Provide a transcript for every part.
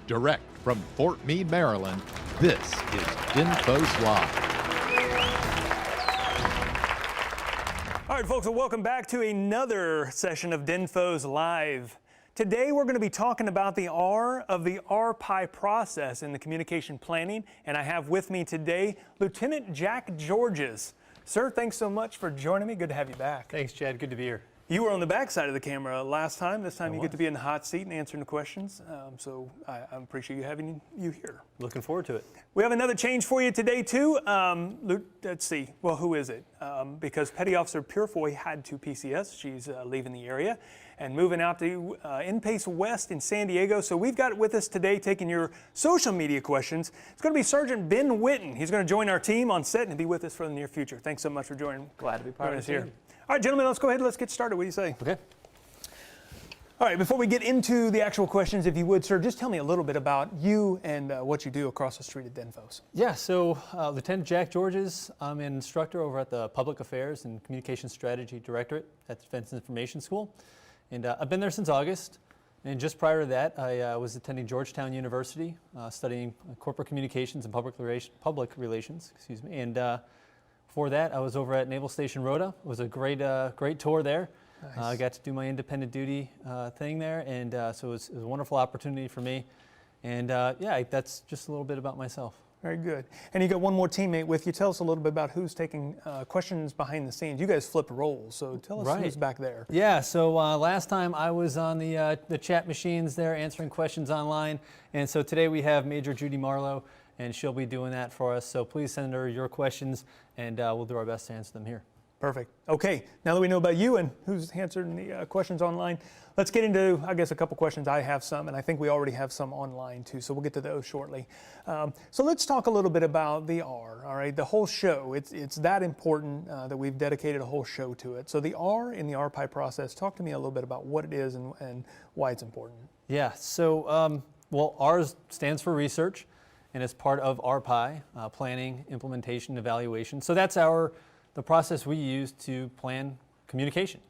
Direct from Fort Meade, Maryland, this is DINFOS Live. All right, folks, well, welcome back to another session of DINFOS Live. Today, we're going to be talking about the R of the RPI process in the communication planning, and I have with me today Lieutenant Jack Georges. Sir, thanks so much for joining me. Good to have you back. Thanks, Chad. Good to be here. You were on the back side of the camera last time. This time you get to be in the hot seat and answering the questions. So I appreciate you having you here. Looking forward to it. We have another change for you today, too. Let's see. Well, who is it? Because Petty Officer Purefoy had to PCS. She's leaving the area and moving out to In-Pace West in San Diego. So we've got with us today taking your social media questions. It's going to be Sergeant Ben Witten. He's going to join our team on set and be with us for the near future. Thanks so much for joining. Glad to be part of us the here. team. All right, gentlemen, let's go ahead and let's get started. What do you say? Okay. All right, before we get into the actual questions, if you would, sir, just tell me a little bit about you and what you do across the street at DINFOS. Yeah, so Lieutenant Jack Georges, I'm an instructor over at the Public Affairs and Communication Strategy Directorate at Defense Information School. And I've been there since August. And just prior to that, I was attending Georgetown University, studying corporate communications and public relations. And before that, I was over at Naval Station Rota. It was a great tour there. Nice. I got to do my independent duty thing there, and so it was a wonderful opportunity for me. And yeah, that's just a little bit about myself. Very good. And you got one more teammate with you. Tell us a little bit about who's taking questions behind the scenes. You guys flip roles, so tell us who's back there. Yeah, so last time I was on the chat machines there answering questions online, and so today we have Major Judy Marlowe, and she'll be doing that for us. So please send her your questions, and we'll do our best to answer them here. Perfect. Okay, now that we know about you and who's answering the questions online, let's get into, I guess, a couple questions. I have some, and I think we already have some online too, so we'll get to those shortly. So let's talk a little bit about the R, all right? The whole show, it's that important that we've dedicated a whole show to it. So the R in the RPI process, talk to me a little bit about what it is and why it's important. Yeah, so, well, R stands for research, and it's part of RPI, planning, implementation, evaluation. So that's the process we use to plan communication,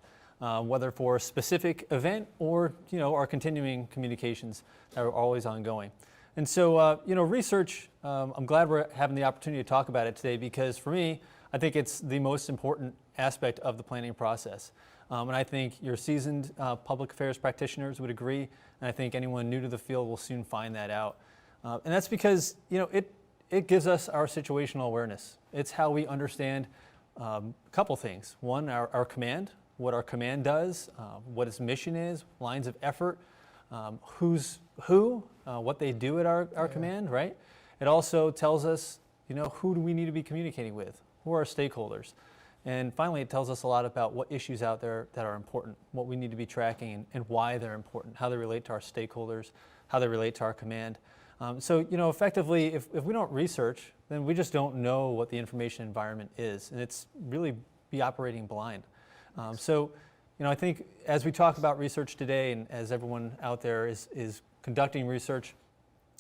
whether for a specific event or our continuing communications that are always ongoing. And so research, I'm glad we're having the opportunity to talk about it today, because for me, I think it's the most important aspect of the planning process. And I think your seasoned public affairs practitioners would agree, and I think anyone new to the field will soon find that out. And that's because it gives us our situational awareness. It's how we understand a couple things. One, our command, what our command does, what its mission is, lines of effort, who's who, what they do at our command, right? It also tells us, who do we need to be communicating with? Who are our stakeholders? And finally, it tells us a lot about what issues out there that are important, what we need to be tracking, and why they're important, how they relate to our stakeholders, how they relate to our command. So, effectively, if we don't research, then we just don't know what the information environment is, and it's really be operating blind. So, I think as we talk about research today, and as everyone out there is conducting research,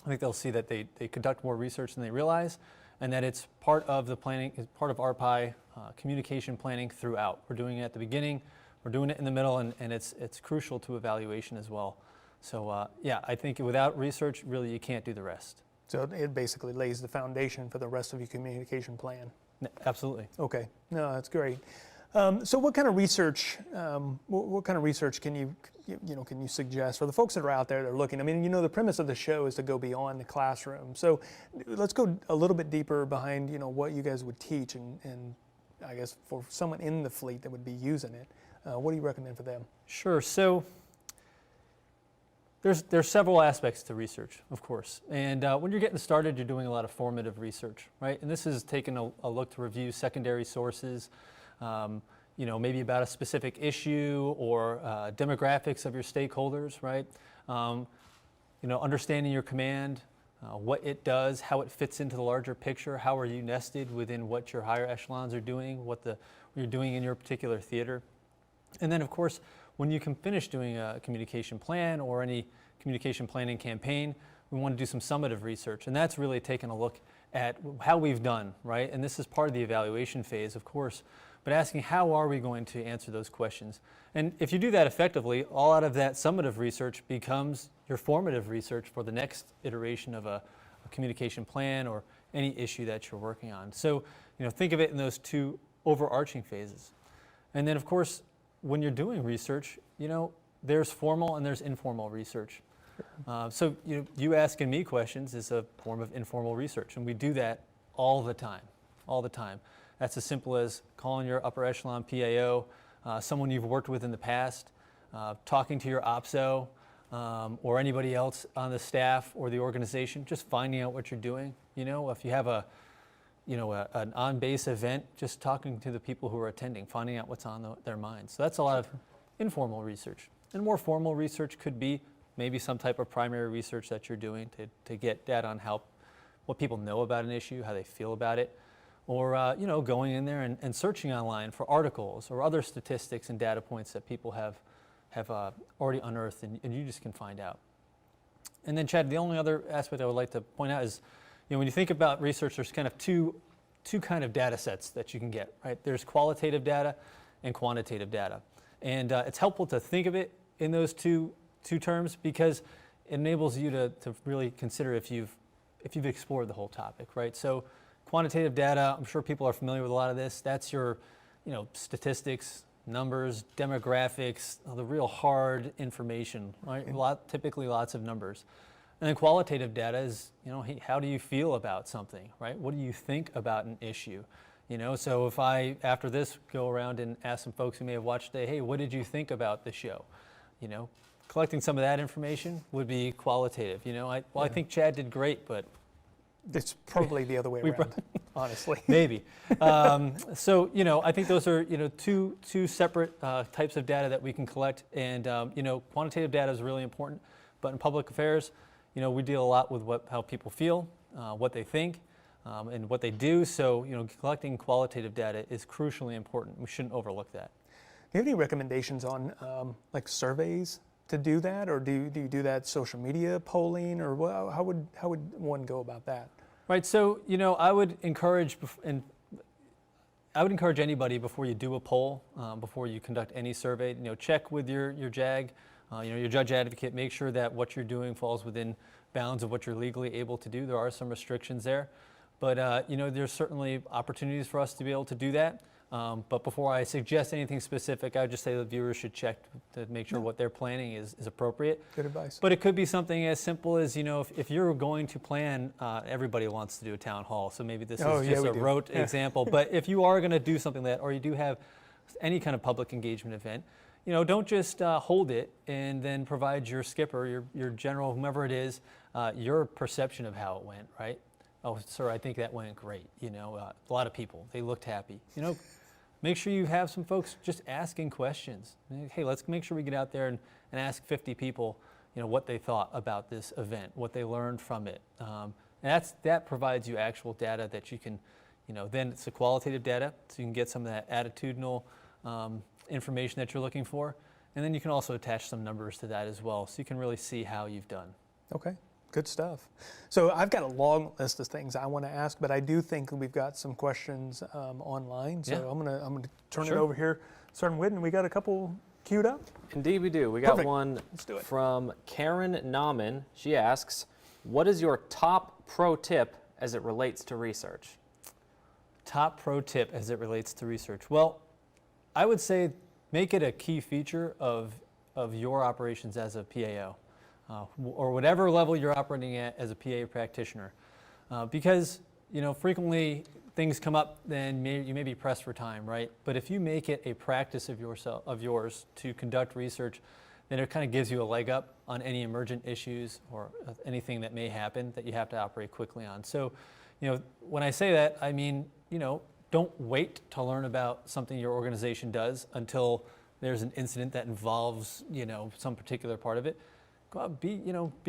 I think they'll see that they conduct more research than they realize, and that it's part of the planning, it's part of RPI communication planning throughout. We're doing it at the beginning, we're doing it in the middle, and it's crucial to evaluation as well. So yeah, I think without research, really you can't do the rest. So it basically lays the foundation for the rest of your communication plan. Absolutely. Okay, no, that's great. So what kind of research? What kind of research can you suggest for the folks that are out there that are looking? I mean, the premise of the show is to go beyond the classroom. So let's go a little bit deeper behind what you guys would teach, and I guess for someone in the fleet that would be using it, what do you recommend for them? Sure. So there's several aspects to research, of course. And when you're getting started, you're doing a lot of formative research, right? And this is taking a look to review secondary sources, maybe about a specific issue or demographics of your stakeholders, right? Understanding your command, what it does, how it fits into the larger picture, how are you nested within what your higher echelons are doing, what you're doing in your particular theater. And then, of course, when you can finish doing a communication plan or any communication planning campaign, we want to do some summative research. And that's really taking a look at how we've done, right? And this is part of the evaluation phase, of course. but asking how are we going to answer those questions. And if you do that effectively, all out of that summative research becomes your formative research for the next iteration of a communication plan or any issue that you're working on. So, think of it in those two overarching phases. And then, of course, when you're doing research, there's formal and there's informal research. So you asking me questions is a form of informal research, and we do that all the time. That's as simple as calling your upper echelon PAO, someone you've worked with in the past, talking to your OPSO, or anybody else on the staff or the organization, just finding out what you're doing. If you have an on-base event, just talking to the people who are attending, finding out what's on their minds. So that's a lot of informal research. And more formal research could be maybe some type of primary research that you're doing to get data on what people know about an issue, how they feel about it, or going in there and searching online for articles or other statistics and data points that people have already unearthed and you just can find out. And then, Chad, the only other aspect I would like to point out is, when you think about research, there's kind of two kind of data sets that you can get, right? There's qualitative data and quantitative data. And it's helpful to think of it in those two terms because it enables you to really consider if you've explored the whole topic, right? So quantitative data, I'm sure people are familiar with a lot of this. That's your, statistics, numbers, demographics, the real hard information, right? Typically lots of numbers. And then qualitative data is, hey, how do you feel about something, right? What do you think about an issue? So if I, after this, go around and ask some folks who may have watched today, hey, what did you think about the show? Collecting some of that information would be qualitative. I think Chad did great, but it's probably the other way around, honestly. Maybe. So, I think those are, two separate types of data that we can collect. And, quantitative data is really important. But in public affairs, we deal a lot with how people feel, what they think, and what they do. So, collecting qualitative data is crucially important. We shouldn't overlook that. Do you have any recommendations on like surveys to do that, or do you do that social media polling, or how would one go about that? Right. So I would encourage anybody before you do a poll, before you conduct any survey. Check with your JAG, your judge advocate. Make sure that what you're doing falls within bounds of what you're legally able to do. There are some restrictions there, but there's certainly opportunities for us to be able to do that. But before I suggest anything specific, I would just say the viewers should check to make sure what they're planning is appropriate. Good advice. But it could be something as simple as, if you're going to plan, everybody wants to do a town hall, so maybe this is just a rote example. But if you are going to do something like that, or you do have any kind of public engagement event, don't just hold it and then provide your skipper, your general, whomever it is, your perception of how it went, right? Oh, sir, I think that went great. A lot of people, they looked happy. Make sure you have some folks just asking questions. Hey, let's make sure we get out there and ask 50 people, what they thought about this event, what they learned from it. And that provides you actual data that you can, then it's a qualitative data, so you can get some of that attitudinal information that you're looking for. And then you can also attach some numbers to that as well, so you can really see how you've done. Okay. Good stuff. So I've got a long list of things I want to ask, but I do think we've got some questions online. So yeah. I'm gonna turn it over here, starting with, and we got a couple queued up. Indeed, we do. We got one from Karen Nauman. She asks, "What is your top pro tip as it relates to research?" Top pro tip as it relates to research. Well, I would say make it a key feature of your operations as a PAO. Or whatever level you're operating at as a PA practitioner. Because, frequently things come up, then you may be pressed for time, right? But if you make it a practice of yours to conduct research, then it kind of gives you a leg up on any emergent issues or anything that may happen that you have to operate quickly on. So, when I say that, I mean, don't wait to learn about something your organization does until there's an incident that involves, some particular part of it. Go out, be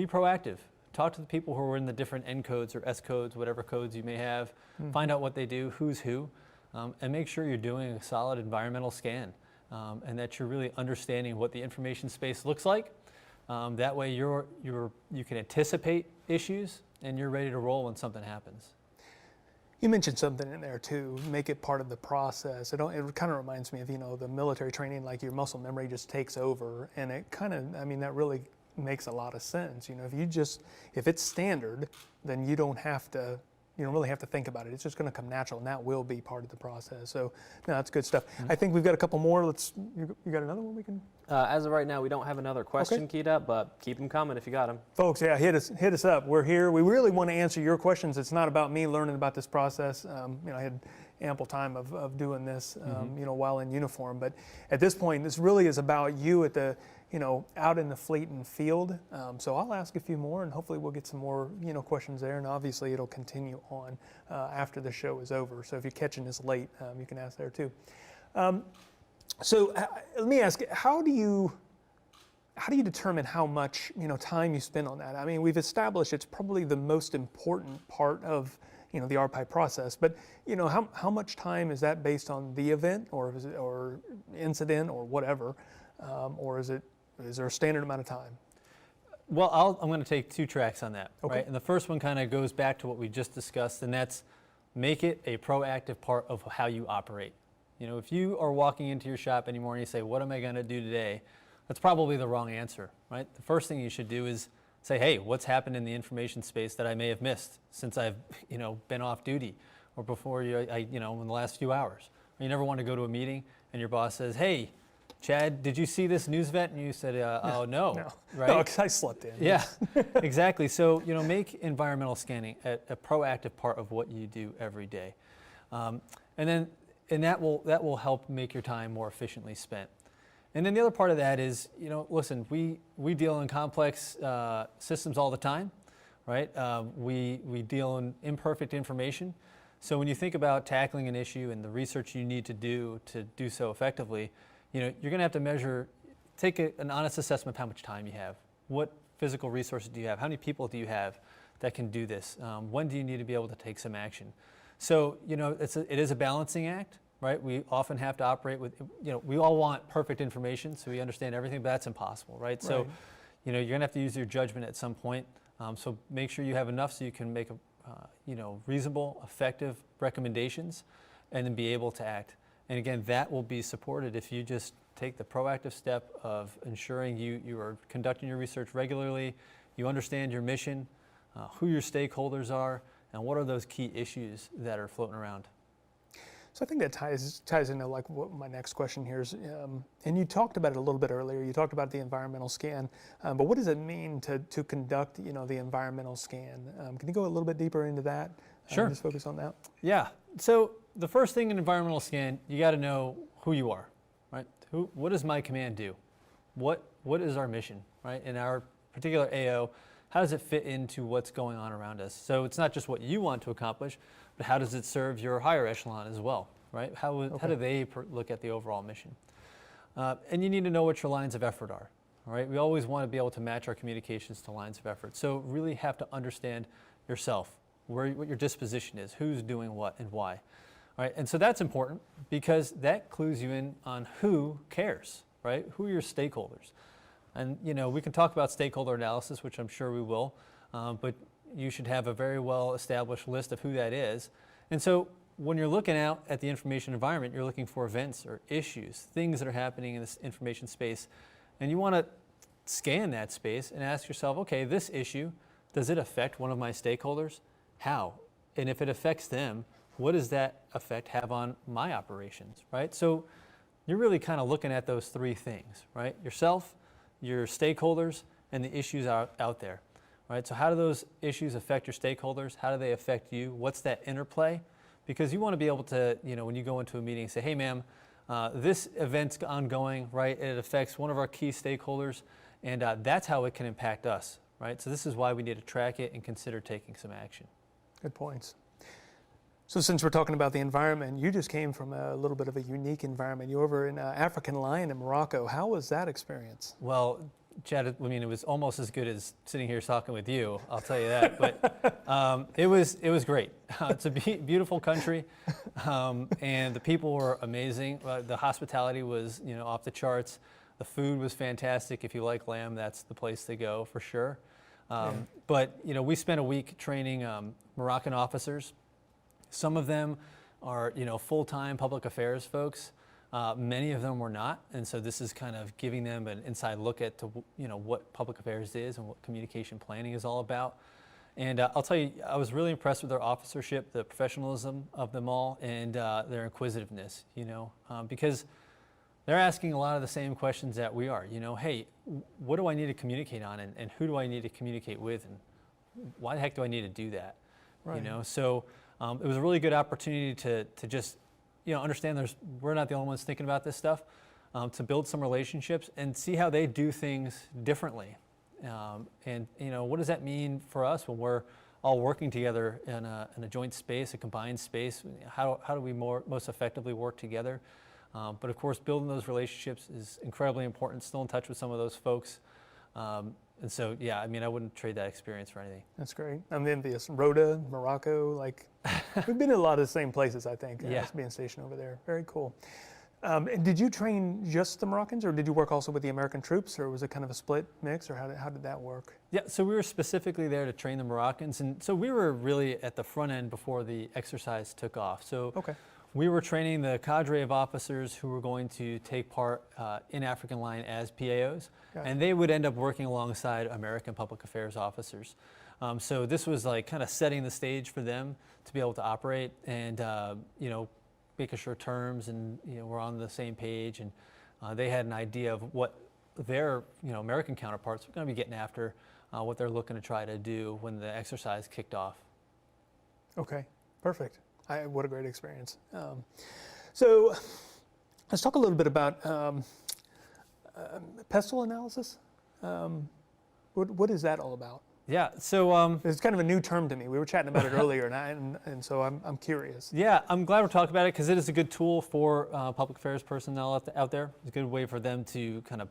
proactive. Talk to the people who are in the different N codes or S codes, whatever codes you may have. Find out what they do, who's who, and make sure you're doing a solid environmental scan, and that you're really understanding what the information space looks like. That way, you can anticipate issues and you're ready to roll when something happens. You mentioned something in there too, make it part of the process. It kind of reminds me of, the military training, like your muscle memory just takes over. And it kind of, that really makes a lot of sense. If it's standard, then you don't really have to think about it. It's just going to come natural, and that will be part of the process. So, no, that's good stuff. I think we've got a couple more. You got another one we can? As of right now, we don't have another question keyed up, but keep them coming if you got them. Folks, yeah, hit us up. We're here. We really want to answer your questions. It's not about me learning about this process. I had ample time of doing this, while in uniform. But at this point, this really is about you at the, out in the fleet and field. So I'll ask a few more, and hopefully we'll get some more, questions there. And obviously it'll continue on after the show is over. So if you're catching this late, you can ask there too. So let me ask, how do you determine how much time you spend on that? We've established it's probably the most important part of the RPI process, but how much time is that based on the event or incident or whatever, or is there a standard amount of time? Well, I'm going to take two tracks on that, Okay. right? And the first one kind of goes back to what we just discussed, and that's make it a proactive part of how you operate. If you are walking into your shop anymore and you say, what am I going to do today? That's probably the wrong answer, right? The first thing you should do is say, hey, what's happened in the information space that I may have missed since I've, been off duty or before in the last few hours. Or you never want to go to a meeting and your boss says, hey, Chad, did you see this news event? And you said, oh, no. Right? No, because I slept in. Yeah, exactly. So, make environmental scanning a proactive part of what you do every day. And that will help make your time more efficiently spent. And then the other part of that is, listen, we deal in complex systems all the time, right? We deal in imperfect information. So when you think about tackling an issue and the research you need to do so effectively, you're going to have to take an honest assessment of how much time you have. What physical resources do you have? How many people do you have that can do this? When do you need to be able to take some action? So, it is a balancing act, right? We often have to operate with, we all want perfect information, so we understand everything, but that's impossible, right? So, you're going to have to use your judgment at some point. So make sure you have enough so you can make, reasonable, effective recommendations and then be able to act. And again, that will be supported if you just take the proactive step of ensuring you are conducting your research regularly, you understand your mission, who your stakeholders are, and what are those key issues that are floating around. So I think that ties into like what my next question here is, and you talked about it a little bit earlier. You talked about the environmental scan, but what does it mean to conduct the environmental scan? Can you go a little bit deeper into that? Sure. Just focus on that. Yeah. So the first thing in environmental scan, you got to know who you are, right? What does my command do? What is our mission, right? In our particular AO, how does it fit into what's going on around us? So it's not just what you want to accomplish, but how does it serve your higher echelon as well, right? How do they look at the overall mission? And you need to know what your lines of effort are, all right? We always want to be able to match our communications to lines of effort. So really have to understand yourself, what your disposition is, who's doing what and why, all right? And so that's important because that clues you in on who cares, right? Who are your stakeholders? And we can talk about stakeholder analysis, which I'm sure we will, but you should have a very well established list of who that is. And so when you're looking out at the information environment, you're looking for events or issues, things that are happening in this information space, and you want to scan that space and ask yourself, okay, this issue, does it affect one of my stakeholders? How? And if it affects them, what does that effect have on my operations, right? So you're really kind of looking at those three things, right? Yourself, your stakeholders, and the issues out there, right? So how do those issues affect your stakeholders? How do they affect you? What's that interplay? Because you want to be able to, when you go into a meeting, say, hey, ma'am, this event's ongoing, right? It affects one of our key stakeholders, and that's how it can impact us, right? So this is why we need to track it and consider taking some action. Good points. So since we're talking about the environment, you just came from a little bit of a unique environment. You were over in African Lion in Morocco. How was that experience? Well, Chad, it was almost as good as sitting here talking with you, I'll tell you that. But it was great. It's a beautiful country, and the people were amazing. The hospitality was, off the charts. The food was fantastic. If you like lamb, that's the place to go for sure. But we spent a week training Moroccan officers Some of them are, full-time public affairs folks. Many of them were not, and so this is kind of giving them an inside look at what public affairs is and what communication planning is all about. And I'll tell you, I was really impressed with their officership, the professionalism of them all, and their inquisitiveness, because they're asking a lot of the same questions that we are. Hey, what do I need to communicate on, and who do I need to communicate with, and why the heck do I need to do that? Right. So it was a really good opportunity to just understand we're not the only ones thinking about this stuff, to build some relationships and see how they do things differently. And what does that mean for us when we're all working together in a joint space, a combined space? How do we most effectively work together? But of course, building those relationships is incredibly important. Still in touch with some of those folks. And so, yeah, I wouldn't trade that experience for anything. That's great. I'm envious. Rhoda, Morocco, we've been in a lot of the same places, I think, yeah. Being stationed over there. Very cool. And did you train just the Moroccans, or did you work also with the American troops, or was it kind of a split mix, or how did that work? Yeah, so we were specifically there to train the Moroccans, and so we were really at the front end before the exercise took off. So okay. We were training the cadre of officers who were going to take part in African line as PAOs, and they would end up working alongside American public affairs officers. So this was kind of setting the stage for them to be able to operate and, making sure terms and, we're on the same page, and they had an idea of what their, American counterparts were going to be getting after, what they're looking to try to do when the exercise kicked off. Okay, perfect. What a great experience. So let's talk a little bit about pestle analysis. What is that all about? Yeah, so it's kind of a new term to me. We were chatting about it earlier, and so I'm curious. Yeah, I'm glad we're talking about it because it is a good tool for public affairs personnel out there. It's a good way for them to kind of,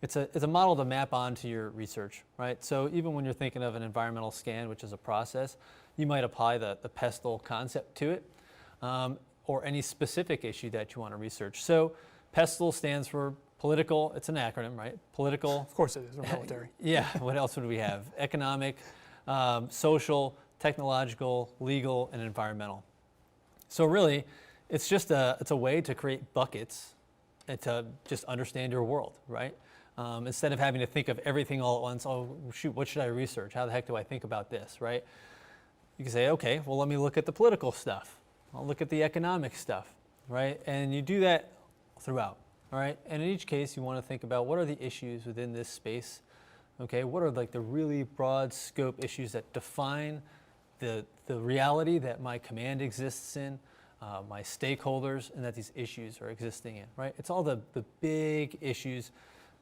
it's a model to map onto your research, right? So even when you're thinking of an environmental scan, which is a process, you might apply the pestle concept to it, or any specific issue that you want to research. So pestle stands for political, it's an acronym, right? Political. Of course it is, we're military. Yeah, what else would we have? Economic, social, technological, legal, and environmental. So really, it's a way to create buckets and to just understand your world, right? Instead of having to think of everything all at once, oh shoot, what should I research? How the heck do I think about this, right? You can say, okay, well let me look at the political stuff. I'll look at the economic stuff, right? And you do that throughout. All right, and in each case, you want to think about what are the issues within this space, okay? What are the really broad scope issues that define the reality that my command exists in, my stakeholders, and that these issues are existing in, right? It's all the big issues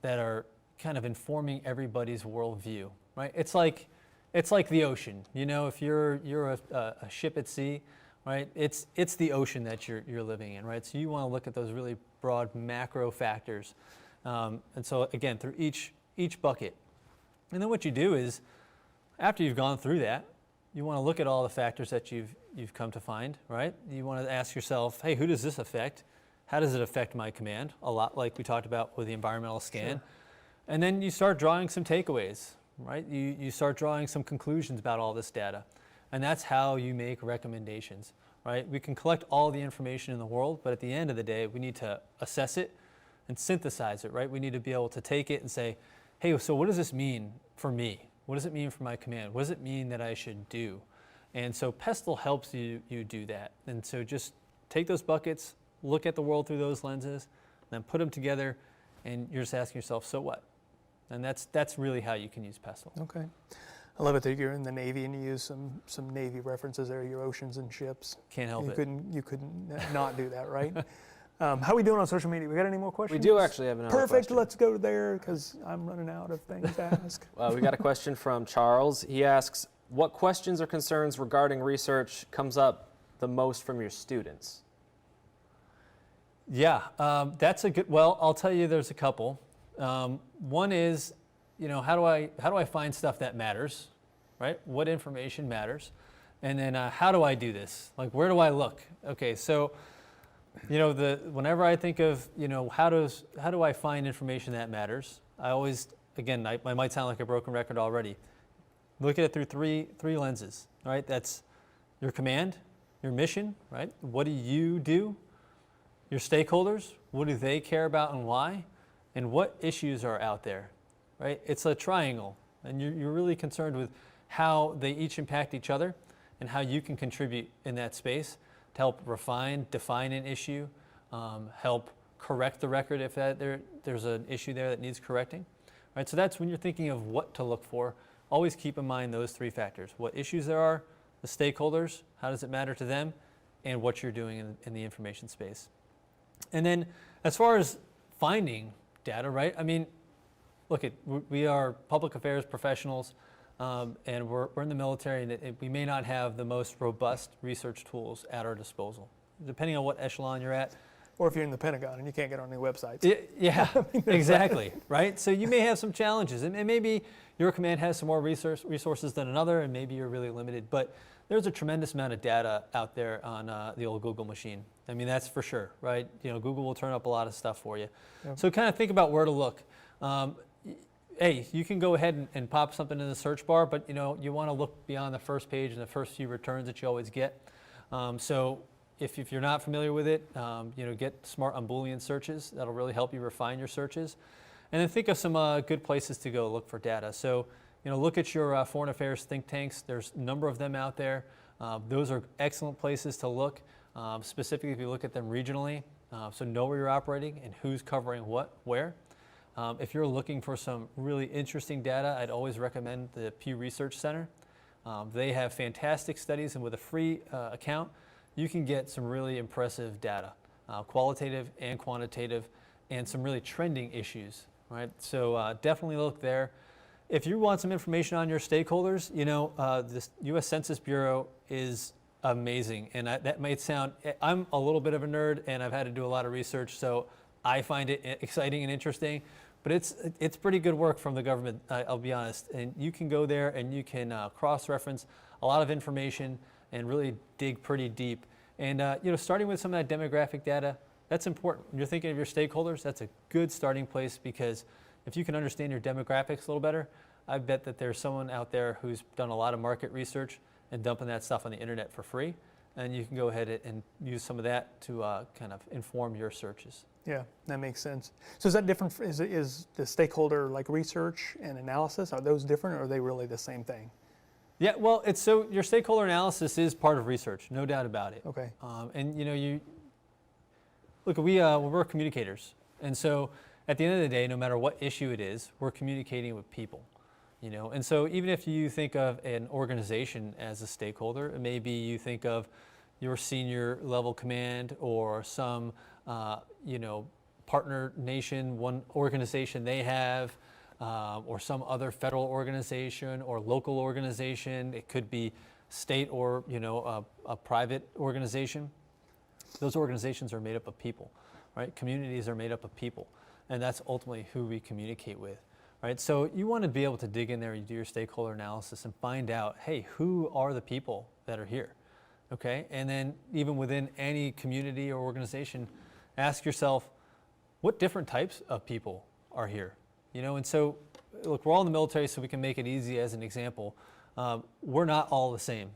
that are kind of informing everybody's worldview, right? It's like the ocean, if you're a ship at sea, right? It's the ocean that you're living in, right? So you want to look at those really broad macro factors, and so again through each bucket, and then what you do is after you've gone through that, you want to look at all the factors that you've come to find, right? You want to ask yourself, hey, who does this affect? How does it affect my command? A lot like we talked about with the environmental scan. Sure. And then you start drawing some takeaways, right? You start drawing some conclusions about all this data. And that's how you make recommendations, right? We can collect all the information in the world, but at the end of the day, we need to assess it and synthesize it, right? We need to be able to take it and say, hey, so what does this mean for me? What does it mean for my command? What does it mean that I should do? And so pestle helps you do that. And so just take those buckets, look at the world through those lenses, then put them together, and you're just asking yourself, so what? And that's really how you can use pestle. Okay. I love it that you're in the Navy and you use some Navy references there, your oceans and ships. Can't help it. You couldn't not do that, right? How are we doing on social media? We got any more questions? We do actually have another Perfect. question. Let's go there because I'm running out of things to ask. We got a question from Charles. He asks, what questions or concerns regarding research comes up the most from your students? Yeah, that's a good, well, I'll tell you there's a couple. One is, how do I find stuff that matters, right? What information matters? And then how do I do this? Like, where do I look? Okay, so, whenever I think of, how do I find information that matters? I always, again, I might sound like a broken record already. Look at it through three lenses, right? That's your command, your mission, right? What do you do? Your stakeholders, what do they care about and why? And what issues are out there, right? It's a triangle, and you're really concerned with how they each impact each other and how you can contribute in that space to help define an issue, help correct the record if there's an issue there that needs correcting, right? So that's when you're thinking of what to look for. Always keep in mind those three factors: what issues there are, the stakeholders, how does it matter to them, and what you're doing in the information space. And then as far as finding data, right? I mean, look, we are public affairs professionals, and we're in the military, and we may not have the most robust research tools at our disposal, depending on what echelon you're at. Or if you're in the Pentagon and you can't get on any websites. Yeah, exactly, right? So you may have some challenges, and maybe your command has some more resources than another, and maybe you're really limited, but there's a tremendous amount of data out there on the old Google machine. I mean, that's for sure, right? You know, Google will turn up a lot of stuff for you. Yep. So kind of think about where to look. Hey, you can go ahead and pop something in the search bar, but you know, you want to look beyond the first page and the first few returns that you always get. So if you're not familiar with it, you know, get smart on Boolean searches. That'll really help you refine your searches. And then think of some good places to go look for data. So, you know, look at your foreign affairs think tanks. There's a number of them out there. Those are excellent places to look, specifically if you look at them regionally. So know where you're operating and who's covering what, where. If you're looking for some really interesting data, I'd always recommend the Pew Research Center. They have fantastic studies, and with a free account, you can get some really impressive data, qualitative and quantitative, and some really trending issues, right? So definitely look there. If you want some information on your stakeholders, you know, this U.S. Census Bureau is amazing. And that might sound, I'm a little bit of a nerd, and I've had to do a lot of research, so I find it exciting and interesting. But it's pretty good work from the government, I'll be honest. And you can go there and you can cross-reference a lot of information and really dig pretty deep. And you know, starting with some of that demographic data, that's important. When you're thinking of your stakeholders, that's a good starting place, because if you can understand your demographics a little better, I bet that there's someone out there who's done a lot of market research and dumping that stuff on the internet for free. And you can go ahead and use some of that to kind of inform your searches. Yeah, that makes sense. So is that different? Is the stakeholder like research and analysis, are those different, or are they really the same thing? Yeah, well, so your stakeholder analysis is part of research, no doubt about it. Okay. And you know, we're communicators, and so at the end of the day, no matter what issue it is, we're communicating with people. You know, and so even if you think of an organization as a stakeholder, maybe you think of your senior level command or some you know, partner nation, one organization they have, or some other federal organization or local organization. It could be state or, you know, a private organization. Those organizations are made up of people, right? Communities are made up of people, and that's ultimately who we communicate with. Right, so you want to be able to dig in there and do your stakeholder analysis and find out, hey, who are the people that are here, okay? And then even within any community or organization, ask yourself, what different types of people are here? You know, and so, look, we're all in the military, so we can make it easy as an example. We're not all the same.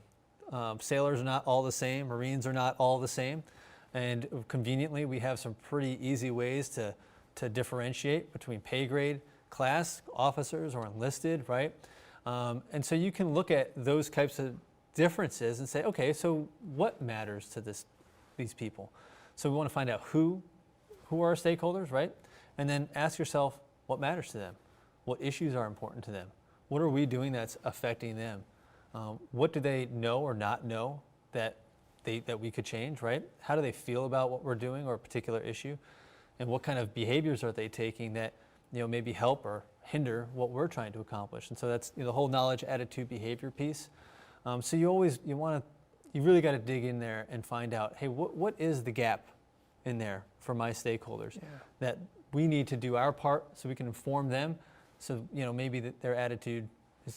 Sailors are not all the same. Marines are not all the same. And conveniently, we have some pretty easy ways to differentiate between pay grade, class, officers, or enlisted, right? And so you can look at those types of differences and say, okay, so what matters to these people? So we want to find out who are our stakeholders, right? And then ask yourself, what matters to them? What issues are important to them? What are we doing that's affecting them? What do they know or not know that we could change, right? How do they feel about what we're doing or a particular issue? And what kind of behaviors are they taking that, you know, maybe help or hinder what we're trying to accomplish? And so that's, you know, the whole knowledge, attitude, behavior piece. So you really got to dig in there and find out, hey, what is the gap in there for my stakeholders that we need to do our part so we can inform them, so, you know, maybe that their attitude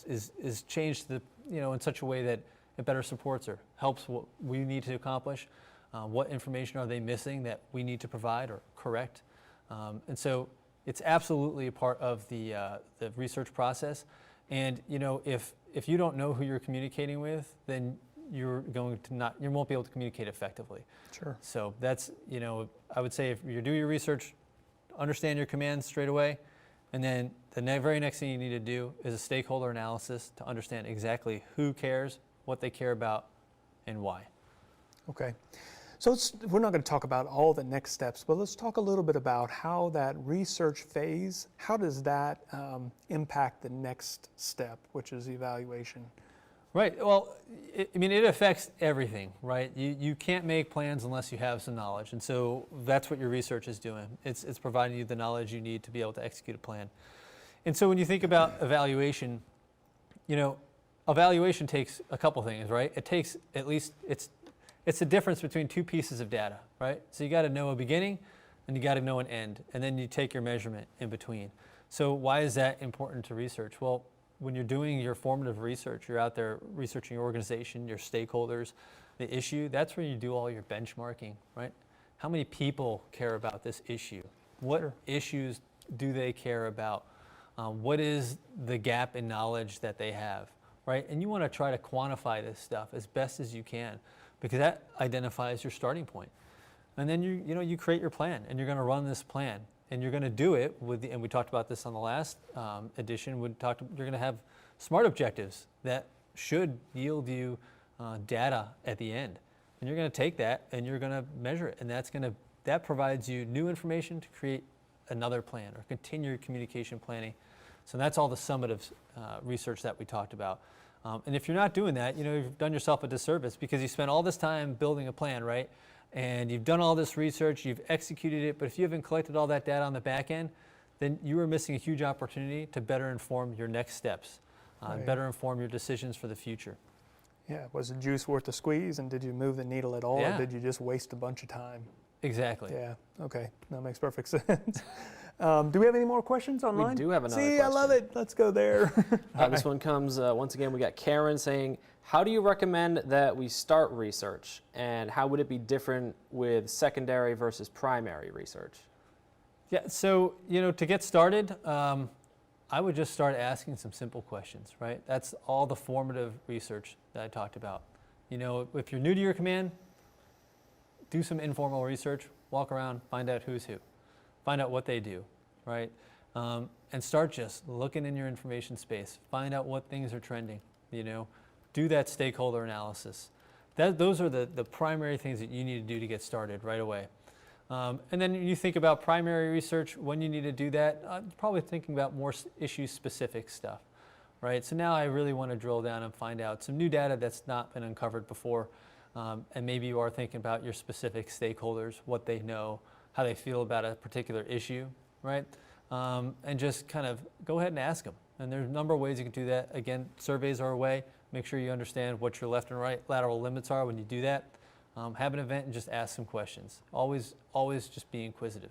is changed to the, you know, in such a way that it better supports or helps what we need to accomplish. What information are they missing that we need to provide or correct? And so it's absolutely a part of the research process. And, you know, if you don't know who you're communicating with, then you won't be able to communicate effectively. Sure. So that's, I would say if you do your research, understand your commands straight away, and then the very next thing you need to do is a stakeholder analysis to understand exactly who cares, what they care about, and why. Okay. So we're not going to talk about all the next steps, but let's talk a little bit about how that research phase, how does that impact the next step, which is evaluation? Right. Well, it affects everything, right? You can't make plans unless you have some knowledge. And so that's what your research is doing. It's providing you the knowledge you need to be able to execute a plan. And so when you think about evaluation, evaluation takes a couple things, right? It takes at least, it's the difference between two pieces of data, right? So you got to know a beginning and you got to know an end, and then you take your measurement in between. So why is that important to research? Well, when you're doing your formative research, you're out there researching your organization, your stakeholders, the issue, that's where you do all your benchmarking, right? How many people care about this issue? What issues do they care about? What is the gap in knowledge that they have, right? And you want to try to quantify this stuff as best as you can, because that identifies your starting point. And then you create your plan, and you're going to run this plan, and you're going to do it and we talked about this on the last edition. You're going to have SMART objectives that should yield you data at the end, and you're going to take that and you're going to measure it, and that provides you new information to create another plan or continue your communication planning. So that's all the summative research that we talked about. And if you're not doing that, you've done yourself a disservice, because you spent all this time building a plan, right? And you've done all this research, you've executed it, but if you haven't collected all that data on the back end, then you are missing a huge opportunity to better inform your next steps, better inform your decisions for the future. Yeah, was the juice worth the squeeze, and did you move the needle at all, Yeah. or did you just waste a bunch of time? Exactly. Yeah, okay, that makes perfect sense. Do we have any more questions online? We do have another See, question. I love it. Let's go there. This one comes, once again, we got Karen saying, how do you recommend that we start research, and how would it be different with secondary versus primary research? Yeah, so, to get started, I would just start asking some simple questions, right? That's all the formative research that I talked about. If you're new to your command, do some informal research, walk around, find out who's who, find out what they do, right? And start just looking in your information space, find out what things are trending, do that stakeholder analysis. Those are the primary things that you need to do to get started right away. And then you think about primary research, when you need to do that, probably thinking about more issue-specific stuff, right? So now I really want to drill down and find out some new data that's not been uncovered before. And maybe you are thinking about your specific stakeholders, what they know, how they feel about a particular issue, right? And just kind of go ahead and ask them. And there's a number of ways you can do that. Again, surveys are a way. Make sure you understand what your left and right lateral limits are when you do that. Have an event and just ask some questions. Always just be inquisitive.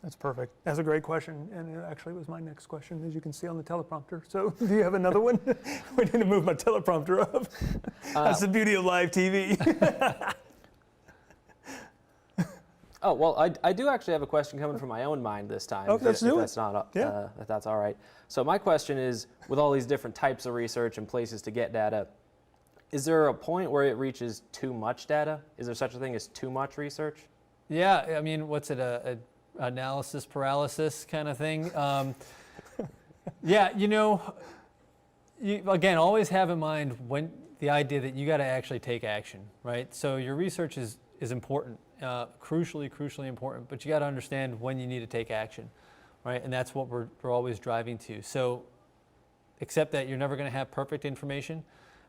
That's perfect. That's a great question, and it actually was my next question, as you can see on the teleprompter. So do you have another one? We need to move my teleprompter up. That's the beauty of live TV. Oh, well, I do actually have a question coming from my own mind this time. Okay, let's do it. If that's all right. So my question is, with all these different types of research and places to get data, is there a point where it reaches too much data? Is there such a thing as too much research? Yeah, I mean, what's it, a analysis paralysis kind of thing? Yeah, again, always have in mind when the idea that you got to actually take action, right? So your research is important, crucially important, but you got to understand when you need to take action, right? And that's what we're always driving to. So accept that you're never going to have perfect information,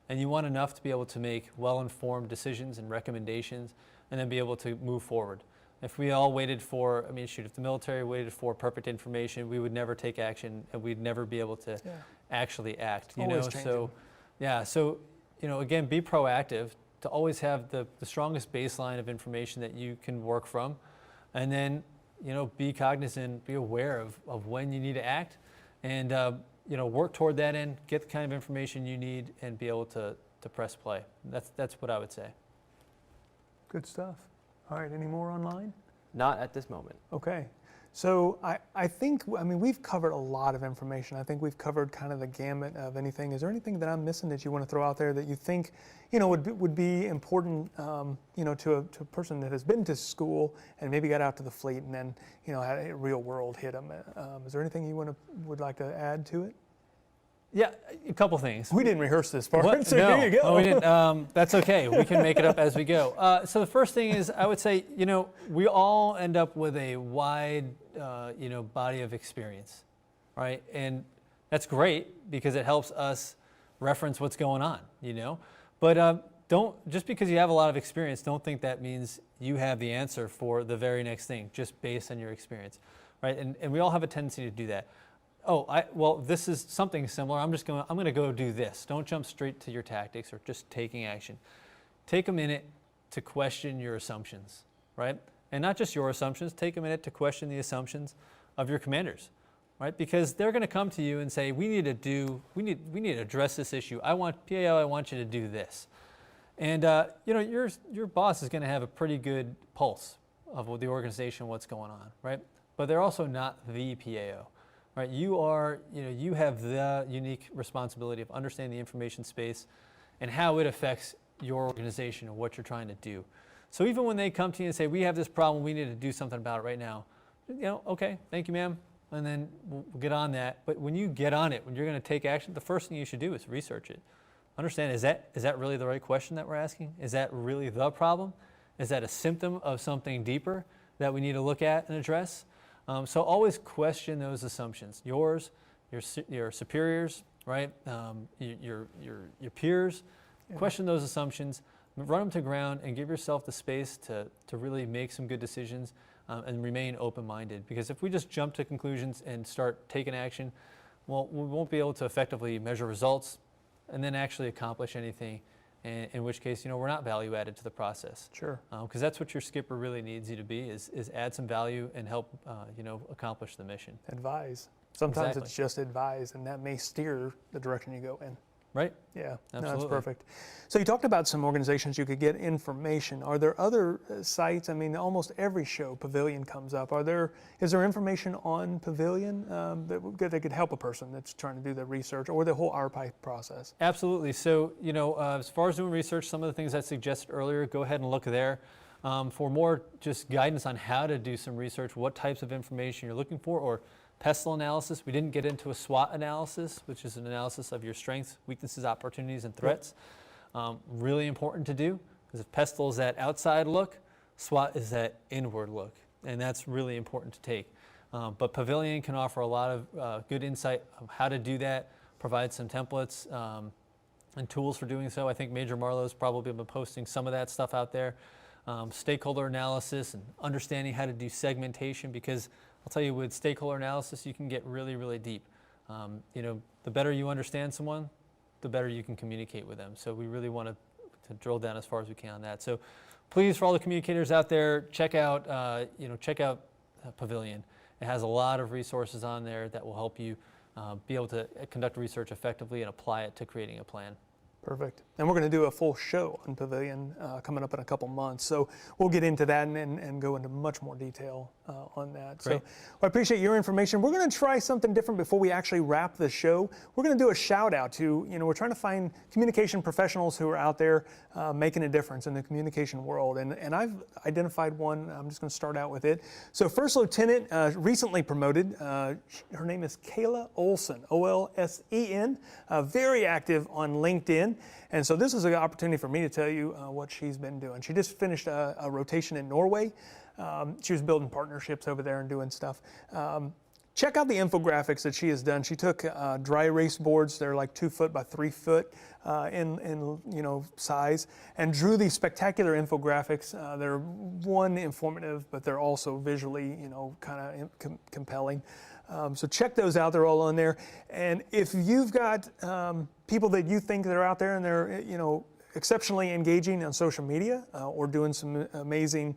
and you want enough to be able to make well-informed decisions and recommendations, and then be able to move forward. If we all waited for, if the military waited for perfect information, we would never take action, and we'd never be able to actually act. Always changing. Again, be proactive to always have the strongest baseline of information that you can work from, and then be cognizant, be aware of when you need to act, and work toward that end, get the kind of information you need, and be able to press play. That's what I would say. Good stuff. All right, any more online? Not at this moment. Okay. So I think, I mean, we've covered a lot of information. I think we've covered kind of the gamut of anything. Is there anything that I'm missing that you want to throw out there that you think, would be important, to a person that has been to school and maybe got out to the fleet and then, had a real world hit them? Is there anything you would like to add to it? Yeah, a couple things. We didn't rehearse this part, What? so No, here you go. no, we didn't. That's okay. We can make it up as we go. So the first thing is, I would say, we all end up with a wide, body of experience, right? And that's great because it helps us reference what's going on, But just because you have a lot of experience, don't think that means you have the answer for the very next thing, just based on your experience, right? And we all have a tendency to do that. Oh, this is something similar. I'm going to go do this. Don't jump straight to your tactics or just taking action. Take a minute to question your assumptions, right? And not just your assumptions. Take a minute to question the assumptions of your commanders, right? Because they're going to come to you and say, we need to address this issue. I want you to do this. And your boss is going to have a pretty good pulse of the organization, what's going on, right? But they're also not the PAO. Right, you have the unique responsibility of understanding the information space and how it affects your organization and what you're trying to do. So even when they come to you and say, we have this problem, we need to do something about it right now, okay, thank you, ma'am, and then we'll get on that. But when you get on it, when you're going to take action, the first thing you should do is research it. Understand, is that really the right question that we're asking? Is that really the problem? Is that a symptom of something deeper that we need to look at and address? So always question those assumptions. Yours, your superiors, right? Your peers. Yeah. Question those assumptions, run them to ground, and give yourself the space to really make some good decisions and remain open-minded. Because if we just jump to conclusions and start taking action, well, we won't be able to effectively measure results and then actually accomplish anything. In which case, we're not value added to the process. Sure. Because that's what your skipper really needs you to be, is add some value and help, accomplish the mission. Advise. Sometimes Exactly. it's just advise, and that may steer the direction you go in. Right? Yeah, Absolutely. No, that's perfect. So you talked about some organizations you could get information. Are there other sites? I mean, almost every show, Pavilion comes up. Is there information on Pavilion that could help a person that's trying to do the research or the whole RPI process? Absolutely. So, as far as doing research, some of the things I suggested earlier, go ahead and look there. For more just guidance on how to do some research, what types of information you're looking for, or PESTEL analysis. We didn't get into a SWOT analysis, which is an analysis of your strengths, weaknesses, opportunities, and threats. Really important to do, because if PESTEL is that outside look, SWOT is that inward look, and that's really important to take. But Pavilion can offer a lot of good insight of how to do that, provide some templates and tools for doing so. I think Major Marlowe's probably been posting some of that stuff out there. Stakeholder analysis and understanding how to do segmentation, because I'll tell you, with stakeholder analysis, you can get really, really deep. The better you understand someone, the better you can communicate with them. So we really want to drill down as far as we can on that. So please, for all the communicators out there, check out Pavilion. It has a lot of resources on there that will help you be able to conduct research effectively and apply it to creating a plan. Perfect. And we're going to do a full show on Pavilion coming up in a couple months. So we'll get into that and go into much more detail on that. Great. So I appreciate your information. We're going to try something different before we actually wrap the show. We're going to do a shout out to, we're trying to find communication professionals who are out there making a difference in the communication world. And I've identified one. I'm just going to start out with it. So First Lieutenant, recently promoted. Her name is Kayla Olsen, O-L-S-E-N, very active on LinkedIn. And so this is an opportunity for me to tell you what she's been doing. She just finished a rotation in Norway. She was building partnerships over there and doing stuff. Check out the infographics that she has done. She took dry erase boards, they're like 2 foot by 3 foot in size, and drew these spectacular infographics. They're informative, but they're also visually kind of compelling. So check those out. They're all on there. And if you've got people that you think that are out there and they're exceptionally engaging on social media or doing some amazing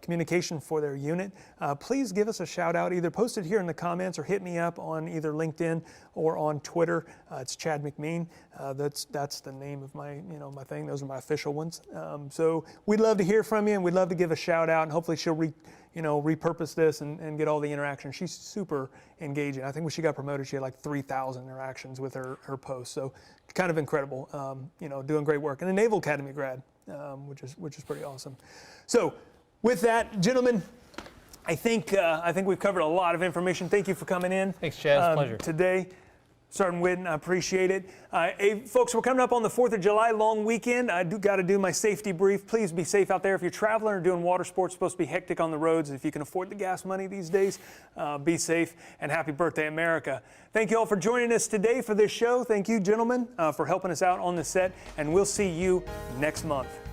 communication for their unit, please give us a shout out. Either post it here in the comments or hit me up on either LinkedIn or on Twitter. It's Chad McMean. That's the name of my my thing. Those are my official ones. So we'd love to hear from you, and we'd love to give a shout out. And hopefully she'll repurpose this and get all the interaction. She's super engaging. I think when she got promoted, she had like 3,000 interactions with her posts. So kind of incredible. Doing great work, and a Naval Academy grad, which is pretty awesome. So with that, gentlemen, I think we've covered a lot of information. Thank you for coming in. Thanks, Chad. It's a pleasure. Today. Sergeant Whitten, I appreciate it. Hey, folks, we're coming up on the 4th of July long weekend. I got to do my safety brief. Please be safe out there. If you're traveling or doing water sports, it's supposed to be hectic on the roads. If you can afford the gas money these days, be safe, and happy birthday, America. Thank you all for joining us today for this show. Thank you, gentlemen, for helping us out on the set, and we'll see you next month.